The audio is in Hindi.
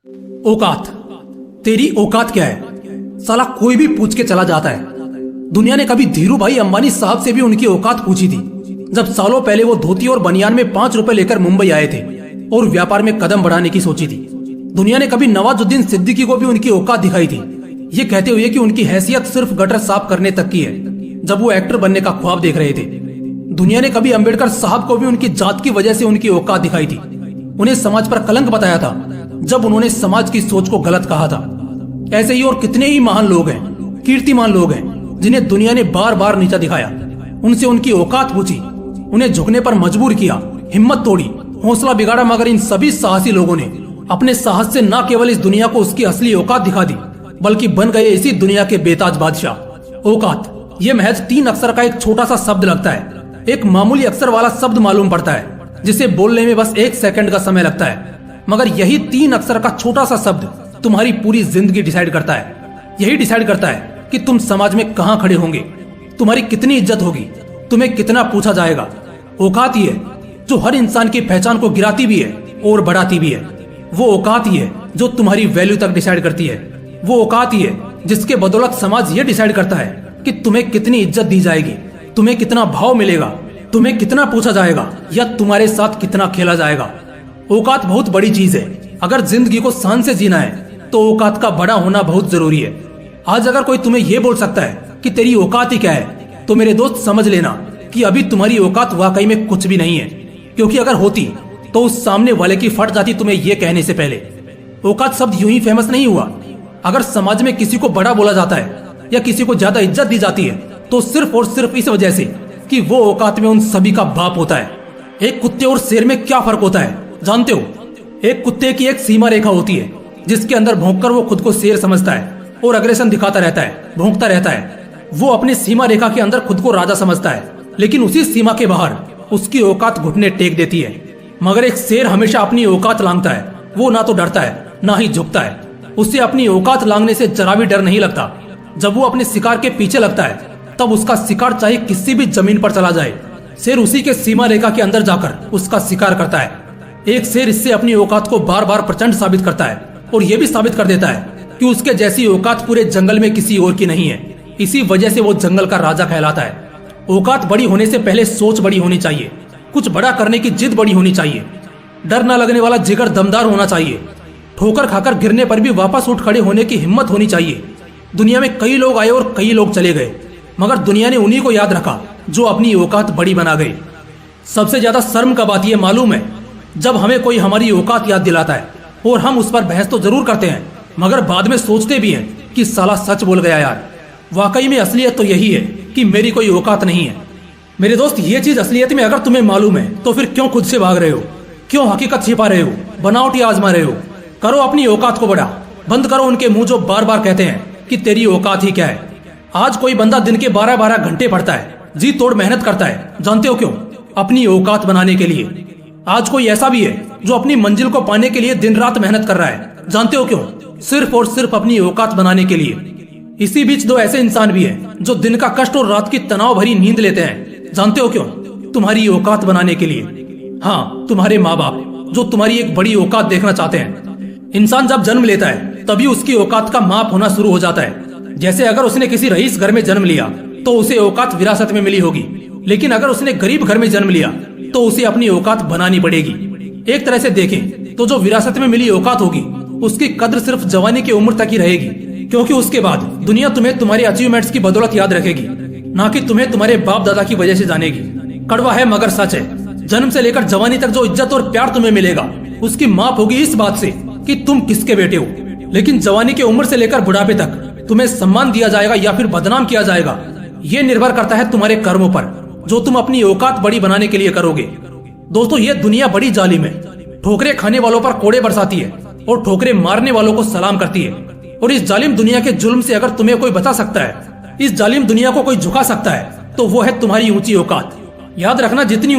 औकात। तेरी औकात क्या है? साला कोई भी पूछ के चला जाता है। दुनिया ने कभी धीरू भाई अंबानी साहब से भी उनकी औकात पूछी थी, जब सालों पहले वो धोती और बनियान में 5 रुपए लेकर मुंबई आए थे और व्यापार में कदम बढ़ाने की सोची थी। दुनिया ने कभी नवाजुद्दीन सिद्दीकी को भी उनकी औकात दिखाई थी, ये कहते हुए कि उनकी हैसियत सिर्फ गटर साफ करने तक की है, जब वो एक्टर बनने का ख्वाब देख रहे थे। दुनिया ने कभी अंबेडकर साहब को भी उनकी जात की वजह से उनकी औकात दिखाई थी, उन्हें समाज पर कलंक बताया था जब उन्होंने समाज की सोच को गलत कहा था। ऐसे ही और कितने ही महान लोग हैं, कीर्तिमान लोग हैं, जिन्हें दुनिया ने बार बार नीचा दिखाया, उनसे उनकी औकात पूछी, उन्हें झुकने पर मजबूर किया, हिम्मत तोड़ी, हौसला बिगाड़ा, मगर इन सभी साहसी लोगों ने अपने साहस से न केवल इस दुनिया को उसकी असली औकात दिखा दी, बल्कि बन गए इसी दुनिया के बेताज बादशाह। औकात ये महज 3 अक्षर का एक छोटा सा शब्द लगता है, एक मामूली अक्षर वाला शब्द मालूम पड़ता है, जिसे बोलने में बस 1 सेकंड का समय लगता है, मगर यही 3 अक्षर का छोटा सा शब्द तुम्हारी पूरी जिंदगी डिसाइड करता है। यही डिसाइड करता है कि तुम समाज में कहाँ खड़े होंगे, तुम्हारी कितनी इज्जत होगी, तुम्हें कितना पूछा जाएगा। औकात ही है जो हर इंसान की पहचान को गिराती भी है और बढ़ाती भी है। वो औकात ही है जो तुम्हारी वैल्यू तक डिसाइड करती है। वो औकात ही है जिसके बदौलत समाज ये डिसाइड करता है कि तुम्हें कितनी इज्जत दी जाएगी, तुम्हें कितना भाव मिलेगा, तुम्हें कितना पूछा जाएगा या तुम्हारे साथ कितना खेला जाएगा। औकात बहुत बड़ी चीज है। अगर जिंदगी को शान से जीना है तो औकात का बड़ा होना बहुत जरूरी है। आज अगर कोई तुम्हें यह बोल सकता है कि तेरी औकात ही क्या है, तो मेरे दोस्त समझ लेना कि अभी तुम्हारी औकात वाकई में कुछ भी नहीं है, क्योंकि अगर होती तो उस सामने वाले की फट जाती तुम्हें यह कहने से पहले। औकात शब्द यूं ही फेमस नहीं हुआ। अगर समाज में किसी को बड़ा बोला जाता है या किसी को ज्यादा इज्जत दी जाती है तो सिर्फ और सिर्फ इस वजह से कि वो औकात में उन सभी का बाप होता है। एक कुत्ते और शेर में क्या फर्क होता है जानते हो? एक कुत्ते की एक सीमा रेखा होती है जिसके अंदर भौंककर वो खुद को शेर समझता है और अग्रेशन दिखाता रहता है, भौंकता रहता है। वो अपनी सीमा रेखा के अंदर खुद को राजा समझता है, लेकिन उसी सीमा के बाहर उसकी औकात घुटने टेक देती है। मगर एक शेर हमेशा अपनी औकात लांघता है। वो ना तो डरता है ना ही झुकता है। उससे अपनी औकात लांघने से जरा भी डर नहीं लगता। जब वो अपने शिकार के पीछे लगता है तब उसका शिकार चाहे किसी भी जमीन पर चला जाए, शेर उसी के सीमा रेखा के अंदर जाकर उसका शिकार करता है। एक शेर इससे अपनी औकात को बार बार प्रचंड साबित करता है और ये भी साबित कर देता है कि उसके जैसी औकात पूरे जंगल में किसी और की नहीं है। इसी वजह से वो जंगल का राजा कहलाता है। औकात बड़ी होने से पहले सोच बड़ी होनी चाहिए, कुछ बड़ा करने की जिद बड़ी होनी चाहिए, डर न लगने वाला जिगर दमदार होना चाहिए, ठोकर खाकर गिरने पर भी वापस उठ खड़े होने की हिम्मत होनी चाहिए। दुनिया में कई लोग आए और कई लोग चले गए, मगर दुनिया ने उन्हीं को याद रखा जो अपनी औकात बड़ी बना गए। सबसे ज्यादा शर्म का बात यह मालूम है जब हमें कोई हमारी औकात याद दिलाता है और हम उस पर बहस तो जरूर करते हैं, मगर बाद में सोचते भी हैं कि साला सच बोल गया यार। वाकई में असलियत तो यही है कि मेरी कोई औकात नहीं है। मेरे दोस्त, ये चीज असलियत में अगर तुम्हें मालूम है तो फिर क्यों खुद से भाग रहे हो? क्यों हकीकत छिपा रहे हो, बनावटी आजमा रहे हो? करो अपनी औकात को बड़ा, बंद करो उनके मुंह जो बार बार कहते हैं कि तेरी औकात ही क्या है। आज कोई बंदा दिन के 12-12 घंटे पढ़ता है, जी तोड़ मेहनत करता है, जानते हो क्यों? अपनी औकात बनाने के लिए। आज कोई ऐसा भी है जो अपनी मंजिल को पाने के लिए दिन रात मेहनत कर रहा है, जानते हो क्यों? सिर्फ और सिर्फ अपनी औकात बनाने के लिए। इसी बीच 2 ऐसे इंसान भी हैं जो दिन का कष्ट और रात की तनाव भरी नींद लेते हैं, जानते हो क्यों? तुम्हारी औकात बनाने के लिए। हाँ, तुम्हारे माँ बाप जो तुम्हारी एक बड़ी औकात देखना चाहते हैं। इंसान जब जन्म लेता है तभी उसकी औकात का माप होना शुरू हो जाता है। जैसे अगर उसने किसी रईस घर में जन्म लिया तो उसे औकात विरासत में मिली होगी, लेकिन अगर उसने गरीब घर में जन्म लिया तो उसे अपनी औकात बनानी पड़ेगी। एक तरह से देखें तो जो विरासत में मिली औकात होगी उसकी कद्र सिर्फ जवानी की उम्र तक ही रहेगी, क्योंकि उसके बाद दुनिया तुम्हें तुम्हारे अचीवमेंट्स की बदौलत याद रखेगी, ना कि तुम्हें तुम्हारे बाप दादा की वजह से जानेगी। कड़वा है मगर सच है। जन्म से लेकर जवानी तक जो इज्जत और प्यार तुम्हें मिलेगा उसकी माप होगी इस बात से कि तुम किसके बेटे हो। लेकिन जवानी की उम्र से लेकर बुढ़ापे तक तुम्हें सम्मान दिया जाएगा या फिर बदनाम किया जाएगा, ये निर्भर करता है तुम्हारे कर्मों पर जो तुम अपनी औकात बड़ी बनाने के लिए करोगे। दोस्तों, ये दुनिया बड़ी जालिम है। ठोकरें खाने वालों पर कोड़े बरसाती है और ठोकरें मारने वालों को सलाम करती है। और इस जालिम दुनिया के जुल्म से अगर तुम्हें कोई बचा सकता है, इस जालिम दुनिया को कोई झुका सकता है, तो वो है तुम्हारी ऊंची औकात। याद रखना, जितनी